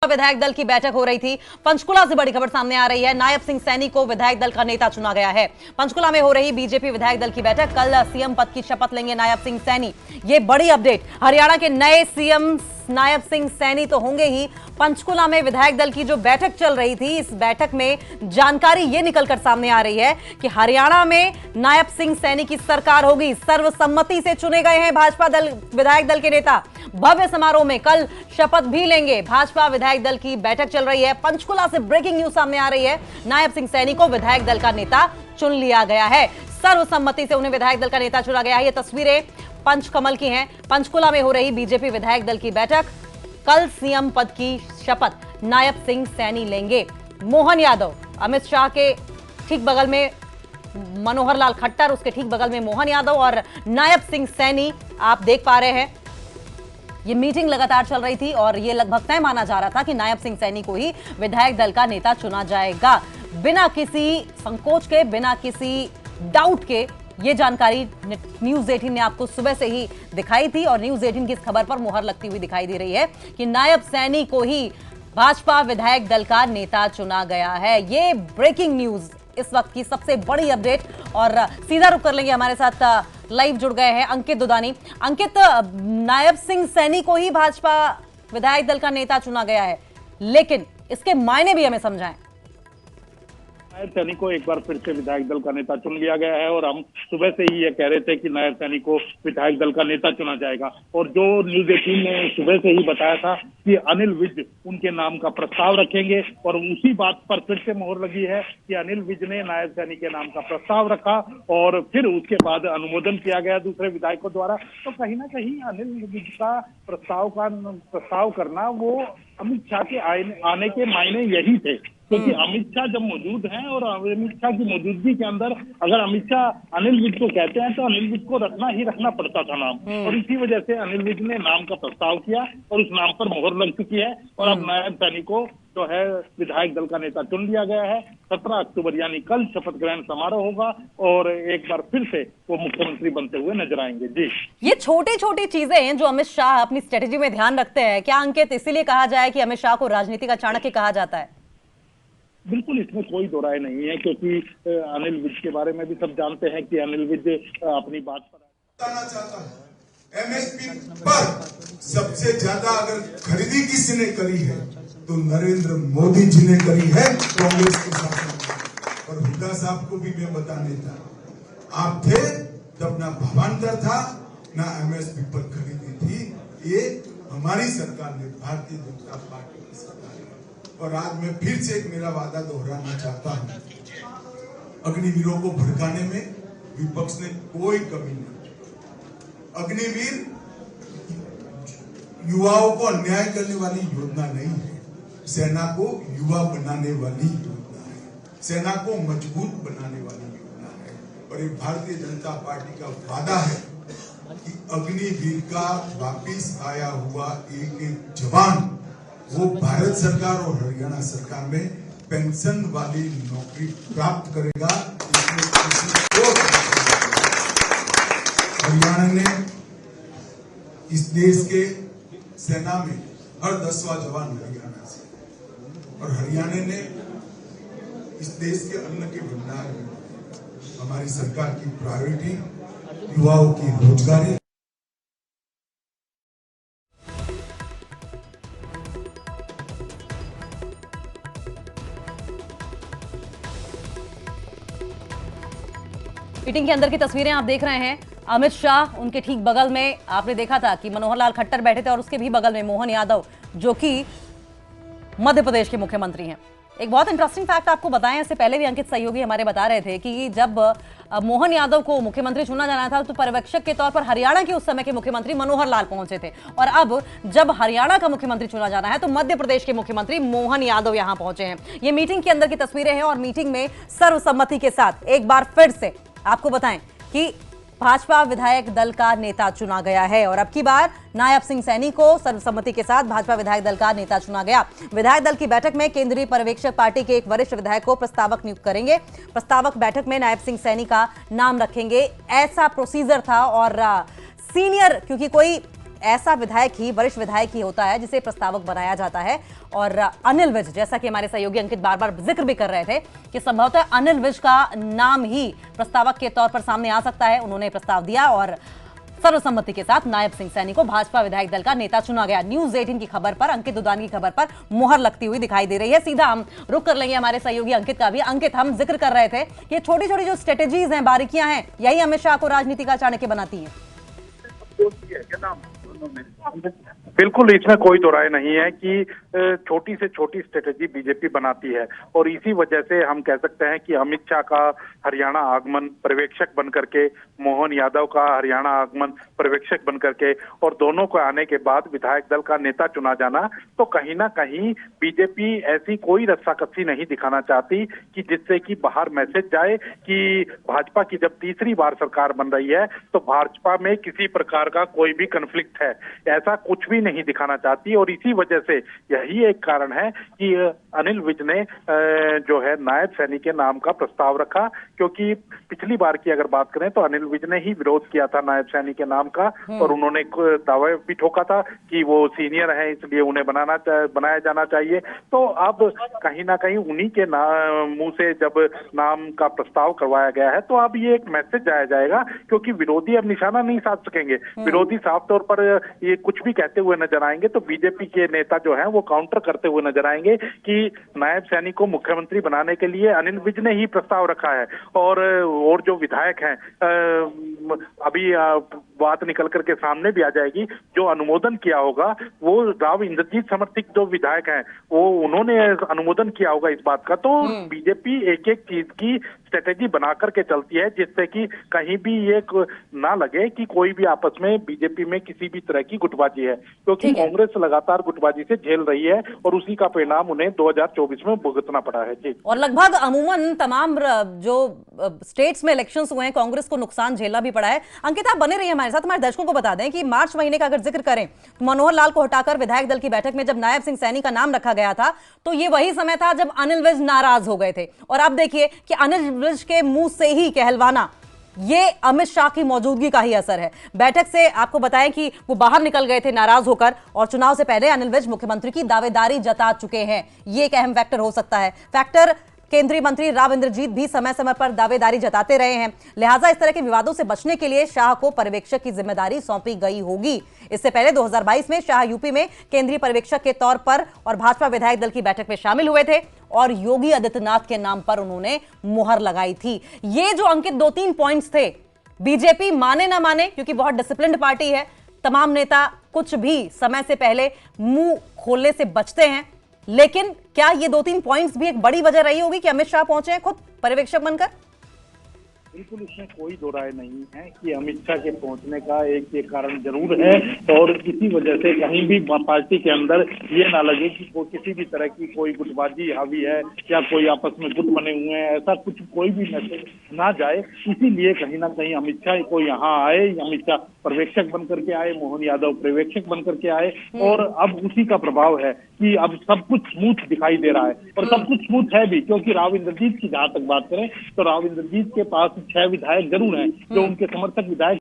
विधायक दल की बैठक हो रही थी। पंचकुला से बड़ी खबर सामने आ रही है। नायब सिंह सैनी को विधायक दल का नेता चुना गया है। पंचकुला में हो रही बीजेपी विधायक दल की बैठक, कल सीएम पद की शपथ लेंगे नायब सिंह सैनी। ये बड़ी अपडेट, हरियाणा के नए सीएम नायब सिंह सैनी तो होंगे ही। पंचकुला में विधायक दल की जो बैठक चल रही थी, इस बैठक में जानकारी ये निकलकर सामने आ रही है कि हरियाणा में नायब सिंह सैनी की सरकार होगी। सर्वसम्मति से चुने गए हैं भाजपा दल विधायक दल के नेता। भव्य समारोह में कल शपथ भी लेंगे। भाजपा विधायक दल की बैठक चल रही है। पंचकुला से ब्रेकिंग न्यूज सामने आ रही है। नायब सिंह सैनी को विधायक दल का नेता चुन लिया गया है। सर्वसम्मति से उन्हें विधायक दल का नेता चुना गया है। ये तस्वीरें पंचकमल की हैं। पंचकुला में हो रही बीजेपी विधायक दल की बैठक, कल सीएम पद की शपथ नायब सिंह सैनी लेंगे। मोहन यादव, अमित शाह के ठीक बगल में मनोहर लाल खट्टर, उसके ठीक बगल में मोहन यादव और नायब सिंह सैनी आप देख पा रहे हैं। ये मीटिंग लगातार चल रही थी और ये लगभग तय माना जा रहा था कि नायब सिंह सैनी को ही विधायक दल का नेता चुना जाएगा। बिना किसी संकोच के, बिना किसी डाउट के ये जानकारी न्यूज 18 ने आपको सुबह से ही दिखाई थी और न्यूज 18 की इस खबर पर मुहर लगती हुई दिखाई दे रही है कि नायब सैनी को ही भाजपा विधायक दल का नेता चुना गया है। ये ब्रेकिंग न्यूज, इस वक्त की सबसे बड़ी अपडेट। और सीधा रुख कर लेंगे, हमारे साथ लाइव जुड़ गए हैं अंकित दुदानी। अंकित, नायब सिंह सैनी को ही भाजपा विधायक दल का नेता चुना गया है, लेकिन इसके मायने भी हमें समझाएं। नायब सैनी को एक बार फिर से विधायक दल का नेता चुन लिया गया है और हम सुबह से ही ये कह रहे थे कि नायब सैनी को विधायक दल का नेता चुना जाएगा। और जो न्यूज 18 ने सुबह से ही बताया था कि अनिल विज उनके नाम का प्रस्ताव रखेंगे, और उसी बात पर फिर से मोहर लगी है कि अनिल विज ने नायब सैनी के नाम का प्रस्ताव रखा और फिर उसके बाद अनुमोदन किया गया दूसरे विधायकों द्वारा। तो कहीं ना कहीं अनिल विज का प्रस्ताव करना वो अमित शाह के आने के मायने यही थे, क्योंकि अमित शाह जब मौजूद हैं और अमित शाह की मौजूदगी के अंदर अगर अमित शाह अनिल विज को कहते हैं तो अनिल विज को रखना पड़ता था नाम, और इसी वजह से अनिल विज ने नाम का प्रस्ताव किया और उस नाम पर मोहर लग चुकी है। और अब नायब सैनी को जो है विधायक दल का नेता चुन लिया गया है। 17 अक्टूबर यानी कल शपथ ग्रहण समारोह होगा और एक बार फिर से वो मुख्यमंत्री बनते हुए नजर आएंगे। जी, ये छोटी छोटी चीजें हैं जो अमित शाह अपनी स्ट्रेटेजी में ध्यान रखते हैं। क्या अंकित इसीलिए कहा जाए कि अमित शाह को राजनीति का चाणक्य कहा जाता है? बिल्कुल, इसमें कोई दो राय नहीं है, क्योंकि अनिल विज के बारे में भी सब जानते हैं कि अनिल विज अपनी बात पर बताना चाहता हूं, एमएसपी पर सबसे ज्यादा अगर खरीदी किसी ने करी है तो नरेंद्र मोदी जी ने करी है कांग्रेस के साथ। और हुड्डा साहब को भी मैं बता देता, आप थे तब ना भावांतर था ना एमएसपी पर खरीदी थी। ये हमारी सरकार ने, भारतीय जनता पार्टी की सरकार ने। और आज मैं फिर से एक मेरा वादा दोहराना चाहता हूं, अग्निवीरों को भड़काने में विपक्ष ने कोई कमी नहीं। अग्निवीर युवाओं को अन्याय करने वाली योजना नहीं है, सेना को युवा बनाने वाली योजना है, सेना को मजबूत बनाने वाली योजना है। और ये भारतीय जनता पार्टी का वादा है कि अग्निवीर का वापिस आया हुआ एक जवान वो भारत सरकार और हरियाणा सरकार में पेंशन वाली नौकरी प्राप्त करेगा। इसमें किसी को हरियाणा ने इस देश के सेना में हर 10वां जवान हरियाणा से, और हरियाणा ने इस देश के अन्न के भंडार में हमारी सरकार की प्रायोरिटी युवाओं की रोजगारी। मीटिंग के अंदर की तस्वीरें आप देख रहे हैं। अमित शाह, उनके ठीक बगल में आपने देखा था कि मनोहर लाल खट्टर बैठे थे और उसके भी बगल में मोहन यादव, जो कि मध्य प्रदेश के मुख्यमंत्री हैं। एक बहुत इंटरेस्टिंग फैक्ट आपको बताएं, इससे पहले भी अंकित सहयोगी हमारे बता रहे थे कि जब मोहन यादव को मुख्यमंत्री चुना जाना था तो पर्यवेक्षक के तौर पर हरियाणा के उस समय के मुख्यमंत्री मनोहर लाल पहुंचे थे, और अब जब हरियाणा का मुख्यमंत्री चुना जाना है तो मध्य प्रदेश के मुख्यमंत्री मोहन यादव यहां पहुंचे हैं। ये मीटिंग के अंदर की तस्वीरें हैं और मीटिंग में सर्वसम्मति के साथ एक बार फिर से आपको बताएं कि भाजपा विधायक दल का नेता चुना गया है और अब की बार नायब सिंह सैनी को सर्वसम्मति के साथ भाजपा विधायक दल का नेता चुना गया। विधायक दल की बैठक में केंद्रीय पर्यवेक्षक पार्टी के एक वरिष्ठ विधायक को प्रस्तावक नियुक्त करेंगे। प्रस्तावक बैठक में नायब सिंह सैनी का नाम रखेंगे, ऐसा प्रोसीजर था। और सीनियर, क्योंकि कोई ऐसा विधायक ही, वरिष्ठ विधायक ही होता है जिसे प्रस्तावक बनाया जाता है। और अनिल विज, जैसा कि हमारे सहयोगी अंकित बार बार जिक्र भी कर रहे थे कि संभवतः अनिल विज का नाम ही प्रस्तावक के तौर पर सामने आ सकता है। उन्होंने प्रस्ताव दिया और सर्वसम्मति के साथ नायब सिंह सैनी को भाजपा विधायक दल का नेता चुना गया। न्यूज़ 18 की खबर पर, अंकित दुदानी की खबर पर मुहर लगती हुई दिखाई दे रही है। सीधा हम रुक कर लेंगे हमारे सहयोगी अंकित का भी। अंकित, हम जिक्र कर रहे थे ये छोटी छोटी जो स्ट्रेटेजीज हैं, बारीकियां हैं, यही अमित शाह को राजनीति का चाणक्य बनाती है। बिल्कुल, इसमें कोई दो राय नहीं है कि छोटी से छोटी स्ट्रेटेजी बीजेपी बनाती है और इसी वजह से हम कह सकते हैं कि अमित शाह का हरियाणा आगमन पर्यवेक्षक बनकर के, मोहन यादव का हरियाणा आगमन पर्यवेक्षक बनकर के और दोनों को आने के बाद विधायक दल का नेता चुना जाना, तो कहीं ना कहीं बीजेपी ऐसी कोई रस्साकसी नहीं दिखाना चाहती कि जिससे कि बाहर मैसेज जाए कि भाजपा की जब तीसरी बार सरकार बन रही है तो भाजपा में किसी प्रकार का कोई भी कन्फ्लिक्ट है, ऐसा कुछ भी नहीं दिखाना चाहती। और इसी वजह से यही एक कारण है कि अनिल विज ने जो है नायब सैनी के नाम का प्रस्ताव रखा, क्योंकि पिछली बार की अगर बात करें तो अनिल विज ने ही विरोध किया था नायब सैनी के नाम का और उन्होंने दावा भी ठोका था कि वो सीनियर है इसलिए उन्हें बनाया जाना चाहिए। तो अब कहीं ना कहीं उन्हीं के मुंह से जब नाम का प्रस्ताव करवाया गया है तो अब ये एक मैसेज जाया जाएगा, क्योंकि विरोधी अब निशाना नहीं साध सकेंगे। विरोधी साफ तौर पर ये कुछ भी कहते हुए नजर आएंगे तो बीजेपी के नेता जो हैं वो काउंटर करते हुए नजर आएंगे कि नायब सैनी को मुख्यमंत्री बनाने के लिए अनिल विज ने ही प्रस्ताव रखा है। और जो विधायक हैं, अभी बात निकल करके सामने भी आ जाएगी, जो अनुमोदन किया होगा वो राव इंद्रजीत समर्थित जो विधायक हैं वो उन्होंने अनुमोदन किया होगा इस बात का। तो बीजेपी एक एक चीज की स्ट्रेटेजी बना करके चलती है जिससे कि कहीं भी ये ना लगे कि कोई भी आपस में बीजेपी में किसी भी तरह की गुटबाजी है, क्योंकि कांग्रेस लगातार गुटबाजी से झेल रही है और उसी का परिणाम उन्हें 2024 में भुगतना पड़ा है। जी, और लगभग अमूमन तमाम जो स्टेट्स में इलेक्शंस हुए हैं कांग्रेस को नुकसान झेलना भी पड़ा है। अंकित, आप बने रहिए हमारे साथ। हमारे दर्शकों को बता दें कि मार्च महीने का अगर जिक्र करें तो मनोहर लाल को हटाकर विधायक दल की बैठक में जब नायब सिंह सैनी का नाम रखा गया था तो ये वही समय था जब अनिल विज नाराज हो गए थे। और अब देखिए कि अनिल विज के मुंह से ही कहलवाना, ये अमित शाह की मौजूदगी का ही असर है। बैठक से आपको बताएं कि वो बाहर निकल गए थे नाराज होकर और चुनाव से पहले अनिल विज मुख्यमंत्री की दावेदारी जता चुके हैं। ये एक अहम फैक्टर हो सकता है। फैक्टर केंद्रीय मंत्री राव इंद्रजीत भी समय समय पर दावेदारी जताते रहे हैं, लिहाजा इस तरह के विवादों से बचने के लिए शाह को पर्यवेक्षक की जिम्मेदारी सौंपी गई होगी। इससे पहले 2022 में शाह यूपी में केंद्रीय पर्यवेक्षक के तौर पर और भाजपा विधायक दल की बैठक में शामिल हुए थे और योगी आदित्यनाथ के नाम पर उन्होंने मुहर लगाई थी। ये जो अंकित 2-3 पॉइंट्स थे, बीजेपी माने ना माने क्योंकि बहुत डिसिप्लिन्ड पार्टी है, तमाम नेता कुछ भी समय से पहले मुंह खोलने से बचते हैं, लेकिन क्या ये 2-3 पॉइंट्स भी एक बड़ी वजह रही होगी कि अमित शाह पहुंचे हैं खुद पर्यवेक्षक बनकर? बिल्कुल, इसमें कोई दो राय नहीं है कि अमित शाह के पहुंचने का एक ये कारण जरूर है और इसी वजह से कहीं भी पार्टी के अंदर ये ना लगे कि किसी भी तरह की कोई गुटबाजी हावी है या कोई आपस में गुट बने हुए हैं, ऐसा कुछ कोई भी मैसेज ना जाए। इसीलिए कहीं ना कहीं अमित शाह को यहाँ आए, अमित शाह पर्यवेक्षक बनकर के आए, मोहन यादव पर्यवेक्षक बनकर के आए और अब उसी का प्रभाव है कि अब सब कुछ स्मूथ दिखाई दे रहा है और सब कुछ स्मूथ है भी, क्योंकि राव इंद्रजीत की जहां तक बात करें तो राव इंद्रजीत के पास 6 विधायक जरूर हैं जो उनके समर्थक विधायक